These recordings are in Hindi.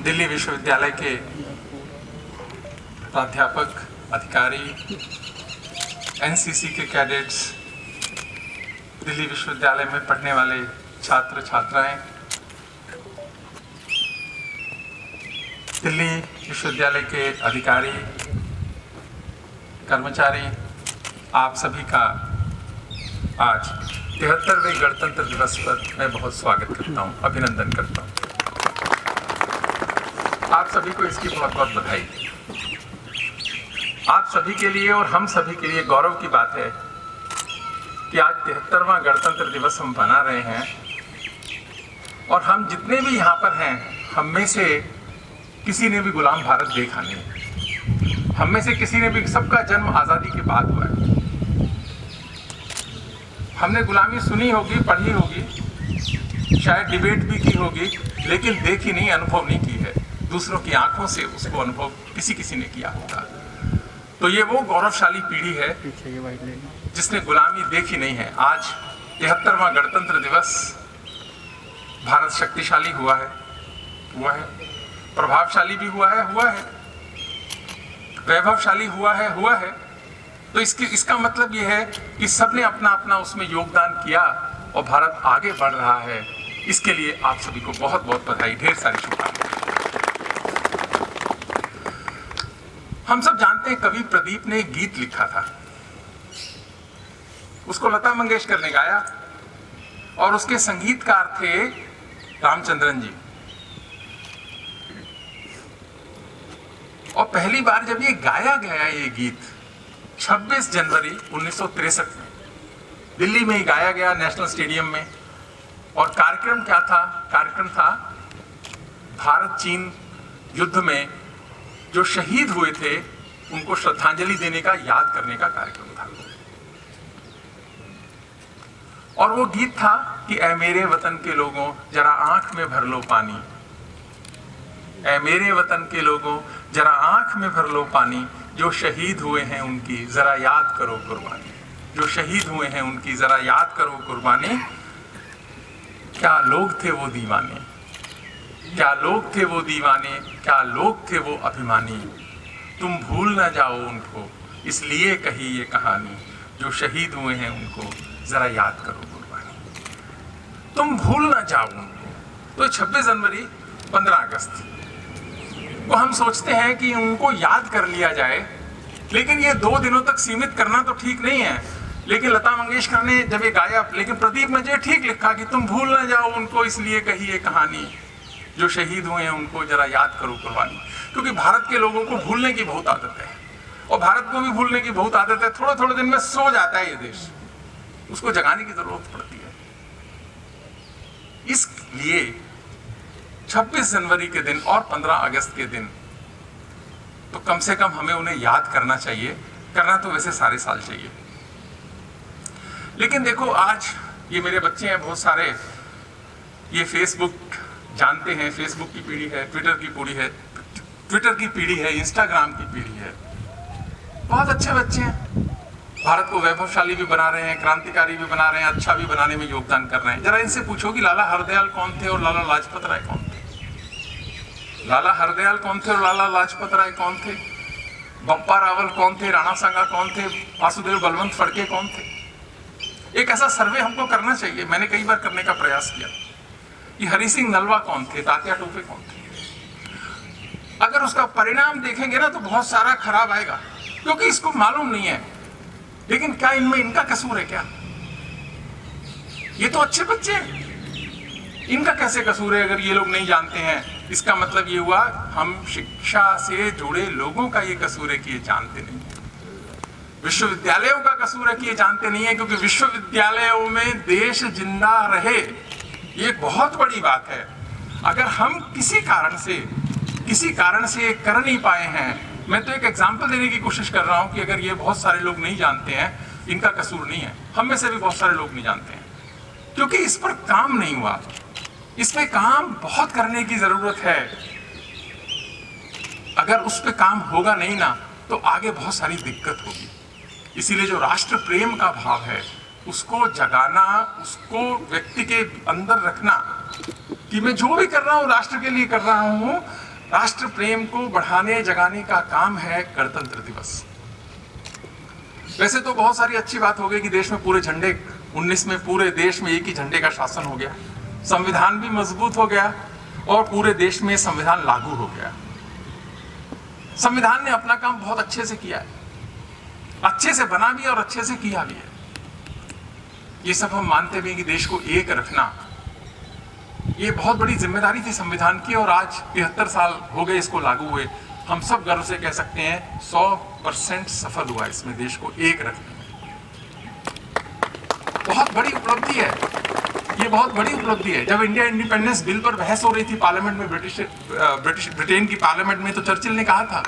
दिल्ली विश्वविद्यालय के प्राध्यापक, अधिकारी, एनसीसी के कैडेट्स, दिल्ली विश्वविद्यालय में पढ़ने वाले छात्र छात्राएं, दिल्ली विश्वविद्यालय के अधिकारी, कर्मचारी, आप सभी का आज 73वें गणतंत्र दिवस पर मैं बहुत स्वागत करता हूं, अभिनंदन करता हूं। आप सभी को इसकी बहुत बहुत बधाई। आप सभी के लिए और हम सभी के लिए गौरव की बात है कि आज 73वां गणतंत्र दिवस हम मना रहे हैं और हम जितने भी यहाँ पर हैं, हम में से किसी ने भी गुलाम भारत देखा नहीं। हम में से किसी ने भी, सबका जन्म आज़ादी के बाद हुआ है। हमने गुलामी सुनी होगी, पढ़ी होगी, शायद डिबेट भी की होगी, लेकिन देखी नहीं, अनुभव नहीं की है। दूसरों की आंखों से उसको अनुभव किसी ने किया होगा। तो ये वो गौरवशाली पीढ़ी है जिसने गुलामी देखी नहीं है। आज 73वां गणतंत्र दिवस, भारत शक्तिशाली हुआ है, प्रभावशाली भी हुआ है, वैभवशाली हुआ है। तो इसका मतलब ये है कि सबने अपना अपना उसमें योगदान किया और भारत आगे बढ़ रहा है। इसके लिए आप सभी को बहुत बहुत बधाई, ढेर सारी शुभकामनाएं। हम सब जानते हैं कवि प्रदीप ने एक गीत लिखा था, उसको लता मंगेशकर ने गाया और उसके संगीतकार थे रामचंद्रन जी। और पहली बार जब ये गाया गया ये गीत 26 जनवरी 1963 में दिल्ली में ही गाया गया, नेशनल स्टेडियम में। और कार्यक्रम क्या था? कार्यक्रम था भारत चीन युद्ध में जो शहीद हुए थे उनको श्रद्धांजलि देने का, याद करने का कार्यक्रम था। और वो गीत था कि ऐ मेरे वतन के लोगों जरा आंख में भर लो पानी, ऐ मेरे वतन के लोगों जरा आंख में भर लो पानी, जो शहीद हुए हैं उनकी जरा याद करो कुर्बानी, जो शहीद हुए हैं उनकी जरा याद करो कुर्बानी। क्या लोग थे वो दीवाने, क्या लोग थे वो दीवाने, क्या लोग थे वो अभिमानी, तुम भूल ना जाओ उनको इसलिए कही ये कहानी, जो शहीद हुए हैं उनको जरा याद करो कुर्बानी, तुम भूल ना जाओ उनको। तो 26 जनवरी 15 अगस्त को हम सोचते हैं कि उनको याद कर लिया जाए, लेकिन ये 2 दिनों तक सीमित करना तो ठीक नहीं है। लेकिन लता मंगेशकर ने जब ये गाया, लेकिन प्रदीप ने जो ठीक लिखा कि तुम भूल ना जाओ उनको इसलिए कही ये कहानी, जो शहीद हुए हैं उनको जरा याद करो कुर्बानी। क्योंकि भारत के लोगों को भूलने की बहुत आदत है और भारत को भी भूलने की बहुत आदत है। थोड़े थोड़े दिन में सो जाता है ये देश, उसको जगाने की जरूरत पड़ती है। इसलिए 26 जनवरी के दिन और 15 अगस्त के दिन तो कम से कम हमें उन्हें याद करना चाहिए। करना तो वैसे सारे साल चाहिए, लेकिन देखो आज ये मेरे बच्चे हैं बहुत सारे, ये फेसबुक जानते हैं, फेसबुक की पीढ़ी है, ट्विटर की पीढ़ी है, इंस्टाग्राम की पीढ़ी है। बहुत अच्छे बच्चे हैं, भारत को वैभवशाली भी बना रहे हैं, क्रांतिकारी भी बना रहे हैं, अच्छा भी बनाने में योगदान कर रहे हैं। जरा इनसे पूछो कि लाला हरदयाल कौन थे और लाला लाजपत राय कौन थे? लाला हरदयाल कौन थे और लाला लाजपत राय कौन थे? बप्पा रावल कौन थे? राणा सांगा कौन थे? वासुदेव बलवंत फड़के कौन थे? एक ऐसा सर्वे हमको करना चाहिए, मैंने कई बार करने का प्रयास किया कि हरि सिंह नलवा कौन थे, तात्या टोपे कौन थे। अगर उसका परिणाम देखेंगे ना तो बहुत सारा खराब आएगा, क्योंकि इसको मालूम नहीं है। लेकिन क्या इनमें इनका कसूर है क्या? ये तो अच्छे बच्चे हैं, इनका कैसे कसूर है? अगर ये लोग नहीं जानते हैं, इसका मतलब ये हुआ हम शिक्षा से जुड़े लोगों का ये कसूर है कि ये जानते नहीं है। विश्वविद्यालयों का कसूर है कि ये जानते नहीं है, क्योंकि विश्वविद्यालयों में देश जिंदा रहे, ये बहुत बड़ी बात है। अगर हम किसी कारण से कर नहीं पाए हैं, मैं तो एक एग्जांपल देने की कोशिश कर रहा हूं कि अगर ये बहुत सारे लोग नहीं जानते हैं, इनका कसूर नहीं है, हम में से भी बहुत सारे लोग नहीं जानते हैं, क्योंकि इस पर काम नहीं हुआ। इस पे काम बहुत करने की जरूरत है। अगर उस पे काम होगा नहीं ना तो आगे बहुत सारी दिक्कत होगी। इसीलिए जो राष्ट्र प्रेम का भाव है उसको जगाना, उसको व्यक्ति के अंदर रखना कि मैं जो भी कर रहा हूं राष्ट्र के लिए कर रहा हूं। राष्ट्र प्रेम को बढ़ाने जगाने का काम है गणतंत्र दिवस। वैसे तो बहुत सारी अच्छी बात हो गई कि देश में पूरे झंडे 19 में पूरे देश में एक ही झंडे का शासन हो गया, संविधान भी मजबूत हो गया और पूरे देश में संविधान लागू हो गया। संविधान ने अपना काम बहुत अच्छे से किया है, अच्छे से बना भी और अच्छे से किया भी है। ये सब हम मानते भी हैं कि देश को एक रखना ये बहुत बड़ी जिम्मेदारी थी संविधान की, और आज 73 साल हो गए इसको लागू हुए। हम सब गर्व से कह सकते हैं 100% सफल हुआ इसमें देश को एक रखने में। बहुत बड़ी उपलब्धि है, ये बहुत बड़ी उपलब्धि है। जब इंडिया इंडिपेंडेंस बिल पर बहस हो रही थी पार्लियामेंट में, ब्रिटेन की पार्लियामेंट में, तो चर्चिल ने कहा था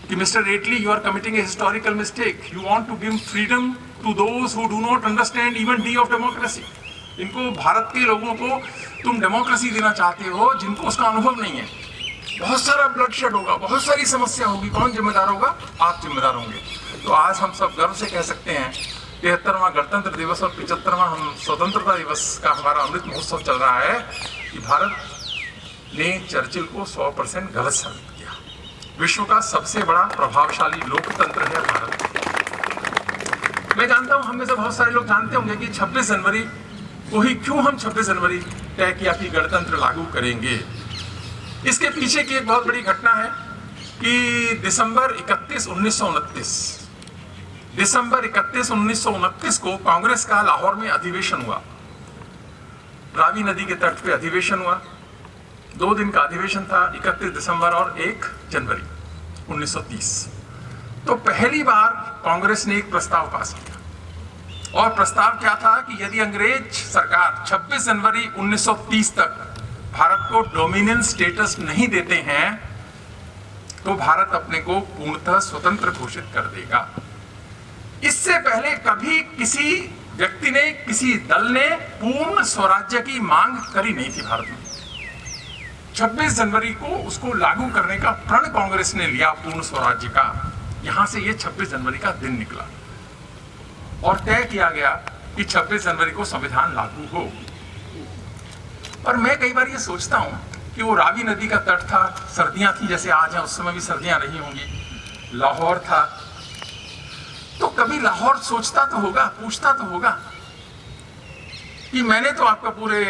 कि mister Attlee, you are committing a historical mistake, you want to give freedom to those who do not understand even D of democracy. इनको, भारत के लोगों को तुम डेमोक्रेसी देना चाहते हो जिनको उसका अनुभव नहीं है। बहुत सारा ब्लडशेड होगा, बहुत सारी समस्या होगी, कौन जिम्मेदार होगा? आप जिम्मेदार होंगे। तो आज हम सब गर्व से कह सकते हैं 73वां गणतंत्र दिवस और 75वां हम स्वतंत्रता दिवस का हमारा अमृत महोत्सव चल रहा है कि भारत ने चर्चिल को 100% गलत साबित किया। विश्व का सबसे बड़ा प्रभावशाली लोकतंत्र है भारत। मैं जानता हूं हम में से बहुत सारे लोग जानते होंगे कि 26 जनवरी को ही क्यों हम 26 जनवरी तय किया कि गणतंत्र लागू करेंगे। इसके पीछे की एक बहुत बड़ी घटना है कि दिसंबर 31, 1929 को कांग्रेस का लाहौर में अधिवेशन हुआ। रावी नदी के तट पे अधिवेशन हुआ। 2 दिन का अधिवेशन था, 31 दिसंबर और 1 जनवरी 1930। तो पहली बार कांग्रेस ने एक प्रस्ताव पास किया, और प्रस्ताव क्या था कि यदि अंग्रेज सरकार 26 जनवरी 1930 तक भारत को डोमिनियन स्टेटस नहीं देते हैं तो भारत अपने को पूर्णतः स्वतंत्र घोषित कर देगा। इससे पहले कभी किसी व्यक्ति ने, किसी दल ने पूर्ण स्वराज्य की मांग करी नहीं थी भारत में। 26 जनवरी को उसको लागू करने का प्रण कांग्रेस ने लिया, पूर्ण स्वराज्य का। यहां से ये 26 जनवरी का दिन निकला और तय किया गया कि 26 जनवरी को संविधान लागू हो। और मैं कई बार ये सोचता हूं कि वो रावी नदी का तट था, सर्दियां थी जैसे आज हैं, उस समय भी सर्दियां रही होंगी, लाहौर था, तो कभी लाहौर सोचता तो होगा, पूछता तो होगा कि मैंने तो आपका पूरे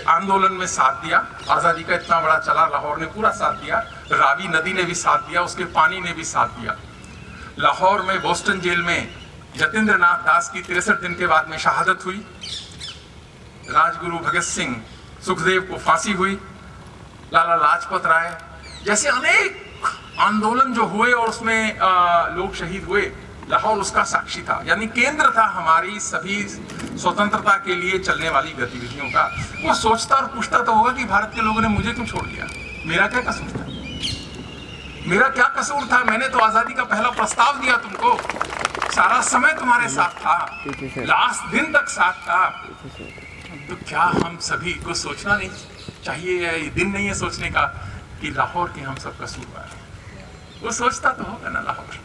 आंदोलन में साथ दिया, आजादी का इतना बड़ा चला, लाहौर ने पूरा साथ दिया, रावी नदी ने भी साथ दिया, उसके पानी ने भी साथ दिया। लाहौर में बोस्टन जेल में जतेंद्र नाथ दास की 63 दिन के बाद में शहादत हुई। राजगुरु भगत सिंह, सुखदेव को फांसी हुई। लाला लाजपत राय जैसे अनेक आंदोलन जो हुए और उसमें लोग शहीद हुए, लाहौर उसका साक्षी था, यानी केंद्र था हमारी सभी स्वतंत्रता के लिए चलने वाली गतिविधियों का। वो सोचता और पूछता तो होगा कि भारत के लोगों ने मुझे क्यों छोड़ दिया, मेरा क्या कसूर था, मेरा क्या कसूर था, मैंने तो आजादी का पहला प्रस्ताव दिया तुमको, सारा समय तुम्हारे साथ था, लास्ट दिन तक साथ था। तो क्या हम सभी को सोचना नहीं चाहिए, ये दिन नहीं है सोचने का कि लाहौर के हम सब कसूरवार हैं? वो सोचता तो होगा ना लाहौर,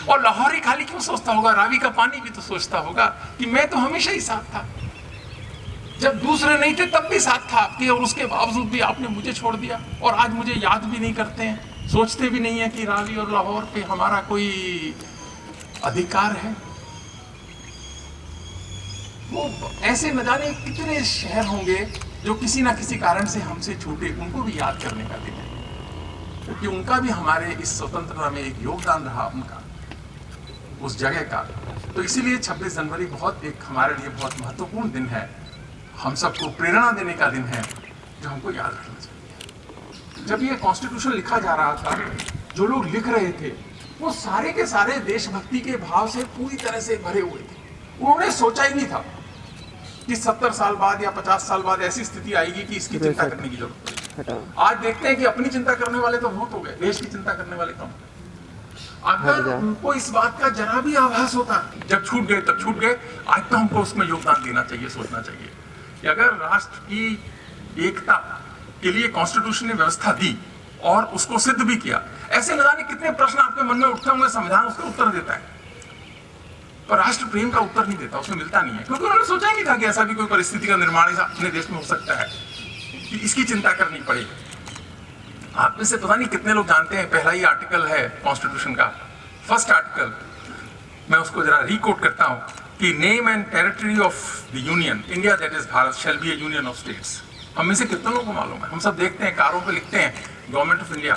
और लाहौर ही खाली क्यों सोचता होगा, रावी का पानी भी तो सोचता होगा कि मैं तो हमेशा ही साथ था, जब दूसरे नहीं थे तब भी साथ था आपके, और उसके बावजूद भी आपने मुझे छोड़ दिया, और आज मुझे याद भी नहीं करते हैं, सोचते भी नहीं है कि रावी और लाहौर पे हमारा कोई अधिकार है। वो ऐसे न जाने कितने शहर होंगे जो किसी ना किसी कारण से हमसे छूटे, उनको भी याद करने का दिन है, क्योंकि उनका भी हमारे इस स्वतंत्रता में एक योगदान रहा, उनका उस जगह का। तो इसीलिए 26 जनवरी बहुत एक हमारे लिए बहुत महत्वपूर्ण दिन है, हम सबको प्रेरणा देने का दिन है, जो हमको याद रखना चाहिए। जब ये कॉन्स्टिट्यूशन लिखा जा रहा था, जो लोग लिख रहे थे वो सारे के सारे देशभक्ति के भाव से पूरी तरह से भरे हुए थे। उन्होंने सोचा ही नहीं था कि 70 साल बाद या 50 साल बाद ऐसी स्थिति आएगी कि इसकी चिंता करने की जरूरत पड़ेगी। आज देखते हैं कि अपनी चिंता करने वाले तो बहुत हो गए, देश की चिंता करने वाले कम। अगर उनको इस बात का जरा भी आभास होता, जब छूट गए तब छूट गए, आज तो हमको उसमें योगदान देना चाहिए, सोचना चाहिए कि अगर राष्ट्र की एकता के लिए कॉन्स्टिट्यूशन ने व्यवस्था दी और उसको सिद्ध भी किया, ऐसे न जाने कितने प्रश्न आपके मन में उठते होंगे, संविधान उसका उत्तर देता है, पर राष्ट्र प्रेम का उत्तर नहीं देता, उसमें मिलता नहीं है, क्योंकि उन्होंने सोचा ही नहीं था कि ऐसा भी कोई परिस्थिति का निर्माण अपने देश में हो सकता है कि इसकी चिंता करनी पड़ेगी। आप में से पता नहीं कितने लोग जानते हैं, पहला ही आर्टिकल है कॉन्स्टिट्यूशन का, फर्स्ट आर्टिकल, मैं उसको जरा रिकोट करता हूं कि name and territory of the union India that is Bharat shall be A union of states. हम में से कितने लोगों को मालूम है? हम सब देखते हैं, कारों पे लिखते हैं गवर्नमेंट ऑफ इंडिया,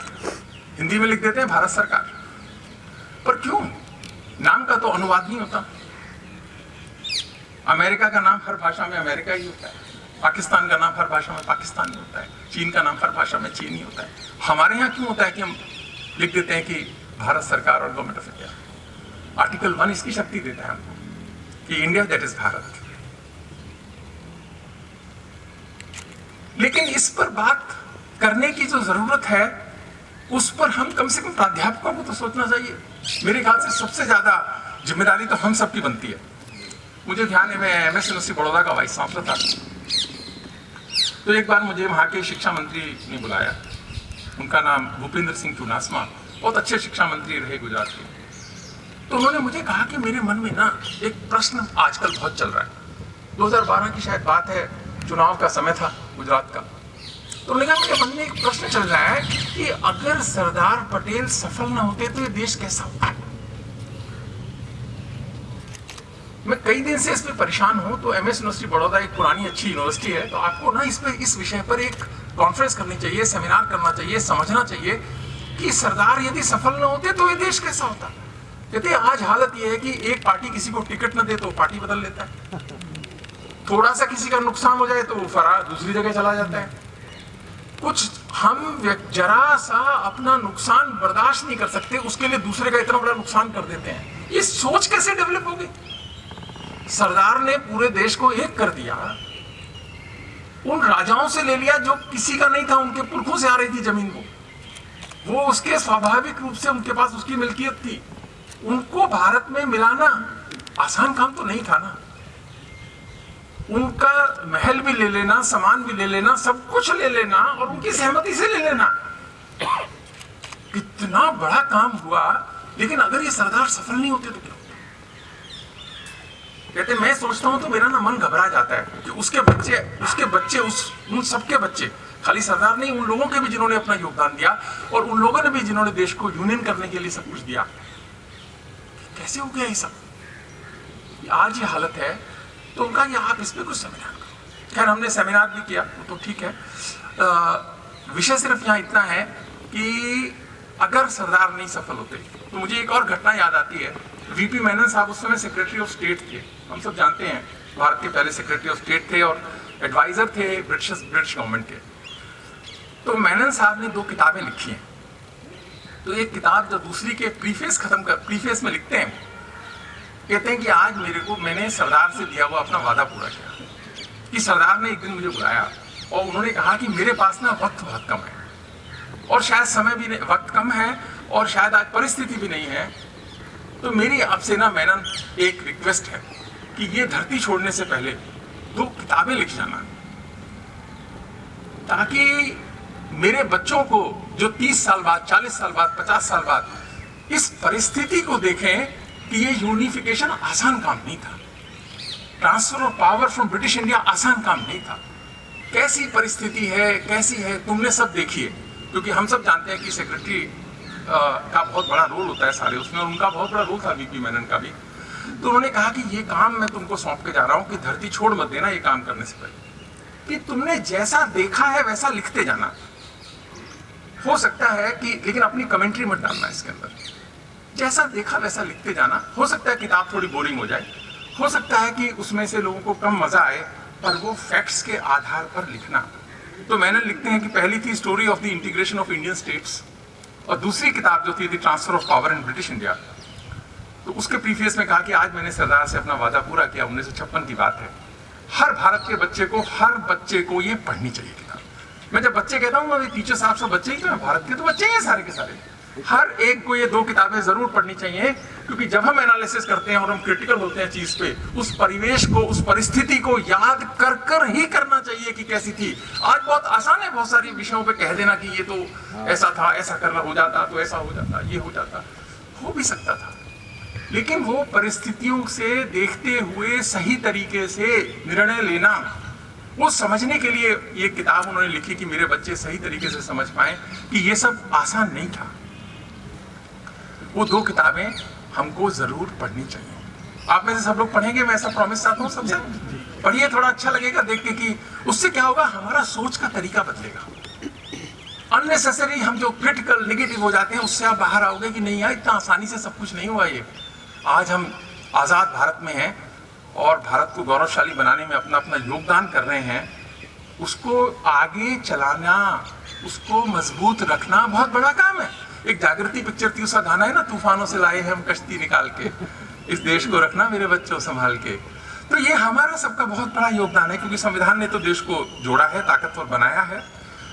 हिंदी में लिख देते हैं भारत सरकार, पर क्यों? नाम का तो अनुवाद नहीं होता। अमेरिका का नाम हर भाषा में अमेरिका ही होता है, पाकिस्तान का नाम हर भाषा में पाकिस्तान ही होता है, चीन का नाम हर भाषा में चीन ही होता है। हमारे यहाँ क्यों होता है कि हम लिख देते हैं कि भारत सरकार और गवर्नमेंट ऑफ इंडिया? आर्टिकल 1 इसकी शक्ति देता है हमको कि इंडिया दैट इज भारत। लेकिन इस पर बात करने की जो जरूरत है, उस पर हम कम से कम प्राध्यापकों को तो सोचना चाहिए। मेरे ख्याल से सबसे ज्यादा जिम्मेदारी तो हम सबकी बनती है। मुझे ध्यान है, मैं एमएस यूनिवर्सिटी बड़ौदा का वाइस चांसलर था, तो एक बार मुझे वहाँ के शिक्षा मंत्री ने बुलाया, उनका नाम भूपेंद्र सिंह चुनासमा, बहुत अच्छे शिक्षा मंत्री रहे गुजरात के। तो उन्होंने मुझे कहा कि मेरे मन में ना एक प्रश्न आजकल बहुत चल रहा है, 2012 की शायद बात है, चुनाव का समय था गुजरात का। तो उन्होंने कहा मेरे मन में एक प्रश्न चल रहा है कि अगर सरदार पटेल सफल ना होते तो ये देश कैसा होता? मैं कई दिन से इस पे परेशान हूं, तो एमएस यूनिवर्सिटी बड़ौदा एक पुरानी अच्छी यूनिवर्सिटी है, तो आपको ना इस विषय पर एक कॉन्फ्रेंस करनी चाहिए, सेमिनार करना चाहिए, समझना चाहिए कि सरदार यदि सफल न होते तो ये देश कैसा होता। कहते आज हालत ये है कि एक पार्टी किसी को टिकट न दे तो पार्टी बदल लेता है, थोड़ा सा किसी का नुकसान हो जाए तो वो फरार दूसरी जगह चला जाता है। कुछ हम जरा सा अपना नुकसान बर्दाश्त नहीं कर सकते, उसके लिए दूसरे का इतना बड़ा नुकसान कर देते हैं। ये सोच कैसे डेवलप होगी? सरदार ने पूरे देश को एक कर दिया, उन राजाओं से ले लिया जो किसी का नहीं था, उनके पुरखों से आ रही थी जमीन को, वो उसके स्वाभाविक रूप से उनके पास उसकी मिल्कियत थी, उनको भारत में मिलाना आसान काम तो नहीं था ना। उनका महल भी ले लेना, सामान भी ले लेना, सब कुछ ले लेना और उनकी सहमति से ले लेना, कितना बड़ा काम हुआ। लेकिन अगर ये सरदार सफल नहीं होते तो क्या होता? कहते मैं सोचता हूं तो मेरा ना मन घबरा जाता है कि उसके बच्चे उन सबके बच्चे, खाली सरदार नहीं, उन लोगों के भी जिन्होंने अपना योगदान दिया और उन लोगों ने भी जिन्होंने देश को यूनियन करने के लिए सब कुछ दिया, कैसे हो गया ये सब? आज ये हालत है। तो उनका ये आप इस पे कुछ सेमिनार करो। खैर हमने सेमिनार भी किया, वो तो ठीक है। विषय सिर्फ यहाँ इतना है कि अगर सरदार नहीं सफल होते तो मुझे एक और घटना याद आती है। वीपी मेनन साहब उस समय सेक्रेटरी ऑफ स्टेट थे, हम सब जानते हैं, भारत के पहले सेक्रेटरी ऑफ स्टेट थे और एडवाइजर थे ब्रिटिश गवर्नमेंट के। तो मेनन साहब ने 2 किताबें लिखी हैं। तो एक किताब जो दूसरी के प्रीफेस में लिखते हैं, कहते हैं कि आज मैंने सरदार से दिया हुआ अपना वादा पूरा किया। कि सरदार ने एक दिन मुझे बुलाया और उन्होंने कहा कि मेरे पास ना वक्त बहुत कम है और शायद समय भी नहीं, वक्त कम है और शायद आज परिस्थिति भी नहीं है, तो मेरी आपसे ना मेनन एक रिक्वेस्ट है कि ये धरती छोड़ने से पहले 2 किताबें लिख जाना, ताकि मेरे बच्चों को जो 30 साल बाद, 40 साल बाद, 50 साल बाद इस परिस्थिति को देखें कि ये यूनिफिकेशन आसान काम नहीं था, transfer of power from British India आसान काम नहीं था। कैसी परिस्थिति है, कैसी है, तुमने सब देखी है, क्योंकि हम सब जानते हैं कि सेक्रेटरी का बहुत बड़ा रोल होता है सारे उसमें, और उनका बहुत बड़ा रोल था वीपी मेनन का भी। तो उन्होंने कहा कि ये काम मैं तुमको सौंप के जा रहा हूँ कि धरती छोड़ मत देना ये काम करने से पहले, कि तुमने जैसा देखा है वैसा लिखते जाना। हो सकता है कि लेकिन अपनी कमेंट्री मत डालना इसके अंदर, जैसा देखा वैसा लिखते जाना। हो सकता है किताब थोड़ी बोरिंग हो जाए, हो सकता है कि उसमें से लोगों को कम मजा आए, पर वो फैक्ट्स के आधार पर लिखना। तो मैंने लिखते हैं कि पहली थी story of the integration of Indian states और दूसरी किताब जो थी the transfer of power in British India. तो उसके प्रीफेस में कहा कि आज मैंने सरदार से अपना वादा पूरा किया, 1956 की बात है। हर भारत के हर बच्चे को ये पढ़नी चाहिए किताब। मैं जब बच्चे कहता हूँ मैं टीचर साहब सब बच्चे ही तो हैं, भारत के तो बच्चे ही हैं सारे के सारे। हर एक को ये 2 किताबें जरूर पढ़नी चाहिए, क्योंकि जब हम एनालिसिस करते हैं और हम क्रिटिकल होते हैं चीज पे, उस परिवेश को, उस परिस्थिति को याद कर कर ही करना चाहिए कि कैसी थी। आज बहुत आसान है बहुत सारी विषयों पे कह देना कि ये तो ऐसा था, ऐसा करना हो जाता तो ऐसा हो जाता, ये हो जाता, हो भी सकता था, लेकिन वो परिस्थितियों से देखते हुए सही तरीके से निर्णय लेना, वो समझने के लिए ये किताब उन्होंने लिखी कि मेरे बच्चे सही तरीके से समझ पाए कि ये सब आसान नहीं था। वो 2 किताबें हमको जरूर पढ़नी चाहिए। आप में से सब लोग पढ़ेंगे, मैं ऐसा प्रॉमिस चाहता हूँ सबसे। पढ़िए, थोड़ा अच्छा लगेगा देख के कि उससे क्या होगा, हमारा सोच का तरीका बदलेगा। अननेसेसरी हम जो क्रिटिकल नेगेटिव हो जाते हैं उससे आप बाहर आओगे कि नहीं यार इतना आसानी से सब कुछ नहीं हुआ। ये आज हम आज़ाद भारत में हैं और भारत को गौरवशाली बनाने में अपना अपना योगदान कर रहे हैं। उसको आगे चलाना, उसको मजबूत रखना बहुत बड़ा काम है। एक जागृति पिक्चर थी, उसका गाना है ना, तूफानों से लाए हम कश्ती निकाल के, इस देश को रखना मेरे बच्चों संभाल के। तो ये हमारा सबका बहुत बड़ा योगदान है, क्योंकि संविधान ने तो देश को जोड़ा है, ताकतवर बनाया है।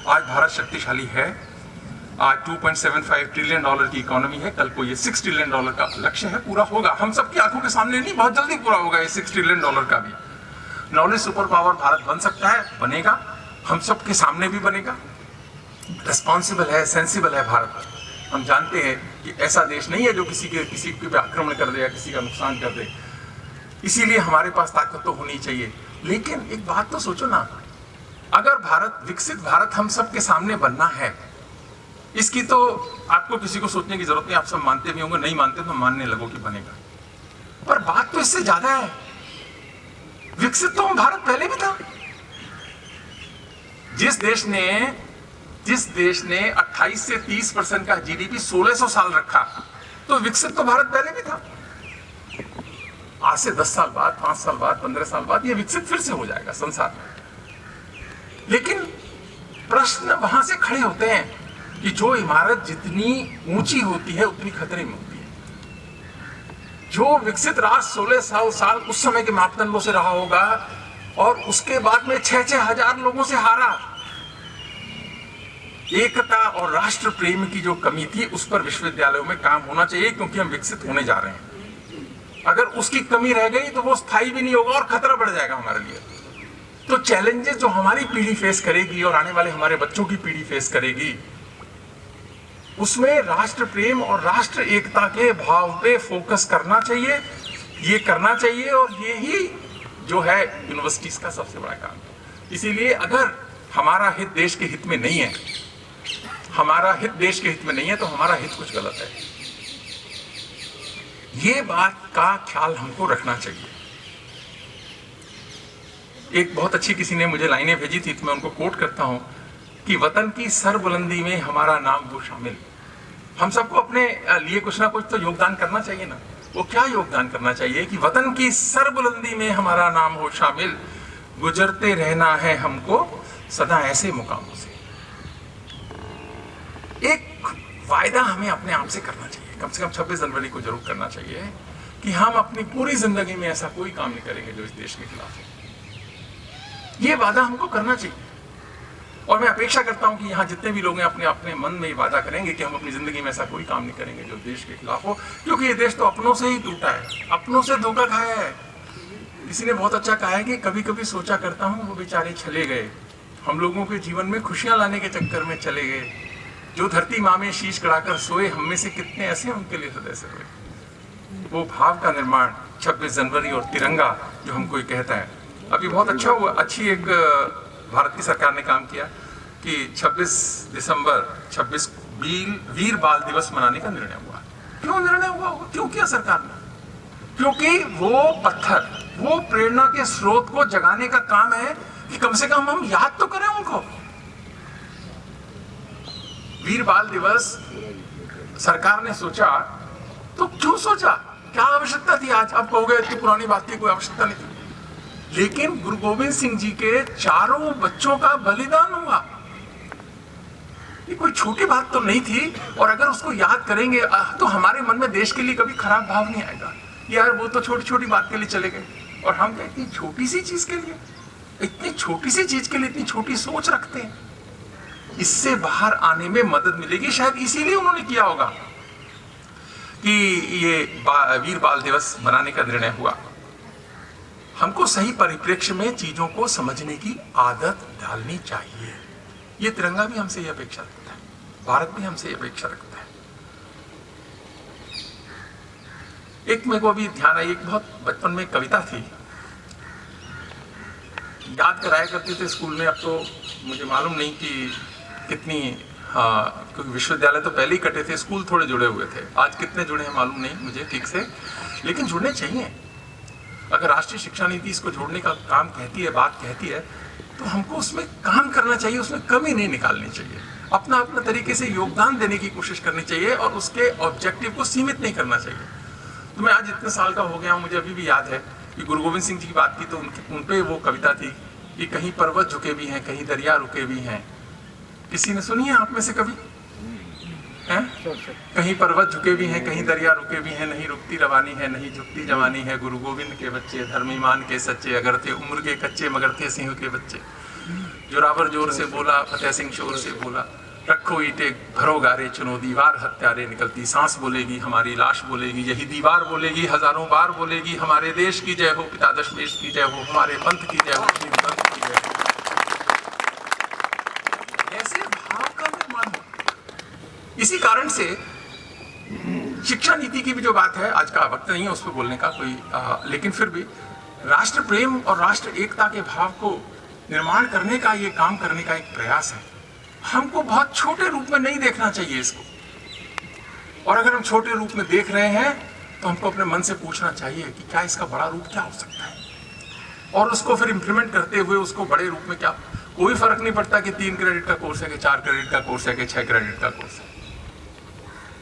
आज भारत शक्तिशाली है। आज $2.75 ट्रिलियन की इकोनॉमी है, कल को ये $6 ट्रिलियन का लक्ष्य है, पूरा होगा। हम सबकी आंखों के सामने नहीं, बहुत जल्दी पूरा होगा ये $6 ट्रिलियन का भी। नॉलेज सुपर पावर भारत बन सकता है, बनेगा, हम सबके सामने भी बनेगा। रिस्पॉन्सिबल है, सेंसिबल है भारत। हम जानते हैं कि ऐसा देश नहीं है जो किसी के आक्रमण कर दे या किसी का नुकसान कर दे। इसीलिए हमारे पास ताकत तो होनी चाहिए। लेकिन एक बात तो सोचो ना, अगर भारत, विकसित भारत हम सबके सामने बनना है, इसकी तो आपको किसी को सोचने की जरूरत नहीं, आप सब मानते भी होंगे, नहीं मानते तो मानने लगो कि बनेगा। पर बात तो इससे ज्यादा है, विकसित तो हम भारत पहले भी था। जिस देश ने जिस देश ने 28 से 30% का जीडीपी 1600 साल रखा, तो विकसित तो भारत पहले भी था। आज से 10 साल बाद, 5 साल बाद, 15 साल बाद ये विकसित फिर से हो जाएगा संसार में। लेकिन प्रश्न वहां से खड़े होते हैं कि जो इमारत जितनी ऊंची होती है उतनी खतरे में होती है। जो विकसित राष्ट्र 1600 साल उस समय के मापदंडों से रहा होगा और उसके बाद में 6-6 हजार लोगों से हारा। एकता और राष्ट्र प्रेम की जो कमी थी उस पर विश्वविद्यालयों में काम होना चाहिए, क्योंकि हम विकसित होने जा रहे हैं। अगर उसकी कमी रह गई तो वो स्थायी भी नहीं होगा और खतरा बढ़ जाएगा हमारे लिए। तो चैलेंजेस जो हमारी पीढ़ी फेस करेगी और आने वाले हमारे बच्चों की पीढ़ी फेस करेगी, उसमें राष्ट्र प्रेम और राष्ट्र एकता के भाव पे फोकस करना चाहिए, ये करना चाहिए। और ये ही जो है यूनिवर्सिटीज का सबसे बड़ा काम है। इसीलिए अगर हमारा हित देश के हित में नहीं है, हमारा हित देश के हित में नहीं है, तो हमारा हित कुछ गलत है। ये बात का ख्याल हमको रखना चाहिए। एक बहुत अच्छी किसी ने मुझे लाइनें भेजी थी, तो मैं उनको कोट करता हूं कि वतन की सरबुलंदी में हमारा नाम हो शामिल। हम सबको अपने लिए कुछ ना कुछ तो योगदान करना चाहिए ना। वो क्या योगदान करना चाहिए कि वतन की सरबुलंदी में हमारा नाम हो शामिल, गुजरते रहना है हमको सदा ऐसे मुकामों से। एक वायदा हमें अपने आप से करना चाहिए, कम से कम 26 जनवरी को जरूर करना चाहिए कि हम अपनी पूरी जिंदगी में ऐसा कोई काम नहीं करेंगे जो इस देश के खिलाफ हो। ये वादा हमको करना चाहिए। और मैं अपेक्षा करता हूं कि यहाँ जितने भी लोग हैं अपने अपने मन में ये वादा करेंगे कि हम अपनी जिंदगी में ऐसा कोई काम नहीं करेंगे जो देश के खिलाफ हो, क्योंकि ये देश तो अपनों से ही टूटा है, अपनों से धोखा खाया है। किसी ने बहुत अच्छा कहा है कि कभी कभी सोचा करता हूँ वो बेचारे चले गए, हम लोगों के जीवन में खुशियां लाने के चक्कर में चले गए। जो धरती माँ में शीश कड़ाकर सोए, हम में से कितने ऐसे उनके लिए हृदय से रोए। वो भाव का निर्माण 26 जनवरी और तिरंगा जो हमको ये कहता है। अभी बहुत अच्छा हुआ, अच्छी एक भारत की सरकार ने काम किया कि 26 दिसंबर 26 वीर बाल दिवस मनाने का निर्णय हुआ। क्यों निर्णय हुआ? क्यों किया सरकार ने? क्योंकि वो पत्थर, वो प्रेरणा के स्रोत को जगाने का काम है कि कम से कम हम याद तो करें उनको। वीर बाल दिवस सरकार ने सोचा, तो क्यों सोचा? क्या आवश्यकता थी? आज आप कहोगे इतनी पुरानी बात थी, कोई आवश्यकता नहीं थी। लेकिन गुरु गोविंद सिंह जी के 4 बच्चों का बलिदान हुआ। ये कोई छोटी बात तो नहीं थी। और अगर उसको याद करेंगे तो हमारे मन में देश के लिए कभी खराब भाव नहीं आएगा। यार वो तो छोटी छोटी बात के लिए चले गए, और हम तो इतनी छोटी सी चीज के लिए, इतनी छोटी सी चीज के लिए इतनी छोटी सोच रखते हैं। इससे बाहर आने में मदद मिलेगी। शायद इसीलिए उन्होंने किया होगा कि ये वीर बाल दिवस मनाने का निर्णय हुआ। हमको सही परिप्रेक्ष्य में चीजों को समझने की आदत डालनी चाहिए। ये तिरंगा भी हमसे ये अपेक्षा रखता है, भारत भी हमसे ये अपेक्षा रखता है। एक मेरे को अभी ध्यान आई, एक बहुत बचपन में कविता थी, याद कराया करते थे स्कूल में। अब तो मुझे मालूम नहीं कि कितनी, क्योंकि विश्वविद्यालय तो पहले ही कटे थे, स्कूल थोड़े जुड़े हुए थे। आज कितने जुड़े हैं मालूम नहीं मुझे ठीक से, लेकिन जुड़ने चाहिए। अगर राष्ट्रीय शिक्षा नीति इसको जोड़ने का काम कहती है, बात कहती है, तो हमको उसमें काम करना चाहिए, उसमें कमी नहीं निकालनी चाहिए। अपना अपना तरीके से योगदान देने की कोशिश करनी चाहिए और उसके ऑब्जेक्टिव को सीमित नहीं करना चाहिए। तो मैं आज इतने साल का हो गया हूँ, मुझे अभी भी याद है कि गुरु गोविंद सिंह जी की बात की तो उन पे वो कविता थी कि कहीं पर्वत झुके भी हैं, कहीं दरिया रुके भी हैं। किसी ने सुनी है आप में से कभी? हैं? कहीं पर्वत झुके भी हैं, कहीं दरिया रुके भी हैं, नहीं रुकती रवानी है, नहीं झुकती जवानी है। गुरु गोविंद के बच्चे धर्म ईमान के सच्चे, अगर थे उम्र के कच्चे मगर थे सिंह के बच्चे। जोरावर जोर से बोला, फतेह सिंह शोर से बोला, रखो ईटे भरो गारे, चुनो दीवार हत्यारे। निकलती सांस बोलेगी, हमारी लाश बोलेगी, यही दीवार बोलेगी, हजारों बार बोलेगी। हमारे देश की जय हो, पिता दशमेश की जय हो, हमारे पंथ की जय हो, पंथ की जय हो। ऐसे भाव का निर्माण हो। इसी कारण से शिक्षा नीति की भी जो बात है, आज का वक्त नहीं है उस पर बोलने का कोई, लेकिन फिर भी राष्ट्र प्रेम और राष्ट्र एकता के भाव को निर्माण करने का, ये काम करने का एक प्रयास है। हमको बहुत छोटे रूप में नहीं देखना चाहिए इसको, और अगर हम छोटे रूप में देख रहे हैं तो हमको अपने मन से पूछना चाहिए कि क्या इसका बड़ा रूप क्या हो सकता है, और उसको फिर इंप्लीमेंट करते हुए उसको बड़े रूप में क्या कोई फर्क नहीं पड़ता कि 3 क्रेडिट का कोर्स है कि 4 क्रेडिट का कोर्स है कि 6 क्रेडिट का कोर्स है।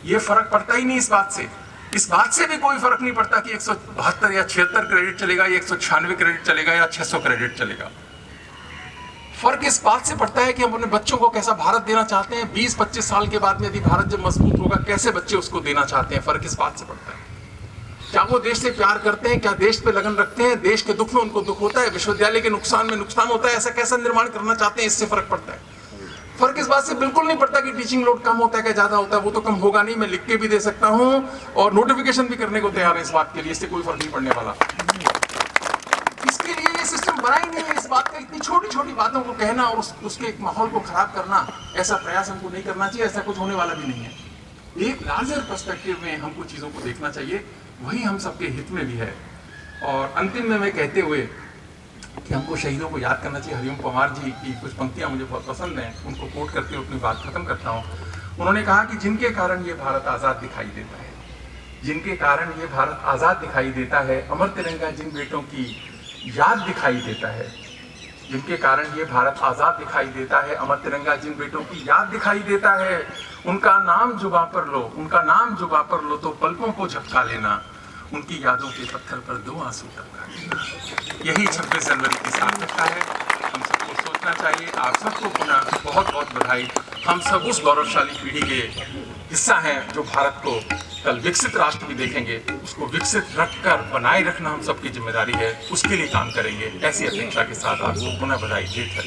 ये फर्क पड़ता ही नहीं इस बात से। इस बात से भी कोई फर्क नहीं पड़ता कि 172 या 76 क्रेडिट चलेगा या 196 क्रेडिट चलेगा या 600 क्रेडिट चलेगा। फर्क इस बात से पड़ता है कि हम अपने बच्चों को कैसा भारत देना चाहते हैं। 20-25 साल के बाद में यदि भारत जब मजबूत होगा, कैसे बच्चे उसको देना चाहते हैं, फर्क इस बात से पड़ता है। क्या वो देश से प्यार करते हैं, क्या देश पे लगन रखते हैं, देश के दुख में उनको दुख होता है, विश्वविद्यालय के नुकसान में नुकसान होता है, ऐसा कैसा निर्माण करना चाहते हैं, इससे फर्क पड़ता है। फर्क इस बात से बिल्कुल नहीं पड़ता कि टीचिंग लोड कम होता है क्या ज्यादा होता है, वो तो कम होगा नहीं, मैं लिख के भी दे सकता हूं और नोटिफिकेशन भी करने को तैयार है इस बात के लिए, इससे कोई फर्क नहीं पड़ने वाला। इसके लिए ये सिस्टम बना ही नहीं है। इस बात का इतनी छोटी छोटी बातों को कहना और उसके एक माहौल को खराब करना, ऐसा प्रयास हमको नहीं करना चाहिए, ऐसा कुछ होने वाला भी नहीं है। एक लार्जर पर्सपेक्टिव में हमको चीजों को देखना चाहिए, वही हम सबके हित में भी है। और अंतिम में मैं कहते हुए कि हमको शहीदों को याद करना चाहिए, हरिओम पंवार जी की कुछ पंक्तियां मुझे बहुत पसंद हैं, उनको कोट करके अपनी बात खत्म करता हूं। उन्होंने कहा कि जिनके कारण ये भारत आज़ाद दिखाई देता है, जिनके कारण ये भारत आज़ाद दिखाई देता है, अमर तिरंगा जिन बेटों की याद दिखाई देता है, जिनके कारण ये भारत आज़ाद दिखाई देता है, अमर तिरंगा जिन बेटों की याद दिखाई देता है, उनका नाम जुबा पर लो, उनका नाम जुबा पर लो तो पलकों को झपका लेना, उनकी यादों के पत्थर पर 2 आंसू टपका देना। यही 26 जनवरी की सार्थकता है। हम सबको सोचना चाहिए। आप सबको पुनः बहुत बहुत बधाई। हम सब उस गौरवशाली पीढ़ी के हिस्सा हैं जो भारत को कल विकसित राष्ट्र भी देखेंगे। उसको विकसित रखकर बनाए रखना हम सबकी जिम्मेदारी है, उसके लिए काम करेंगे। ऐसी अपेक्षा के साथ आपको पुनः बधाई देकर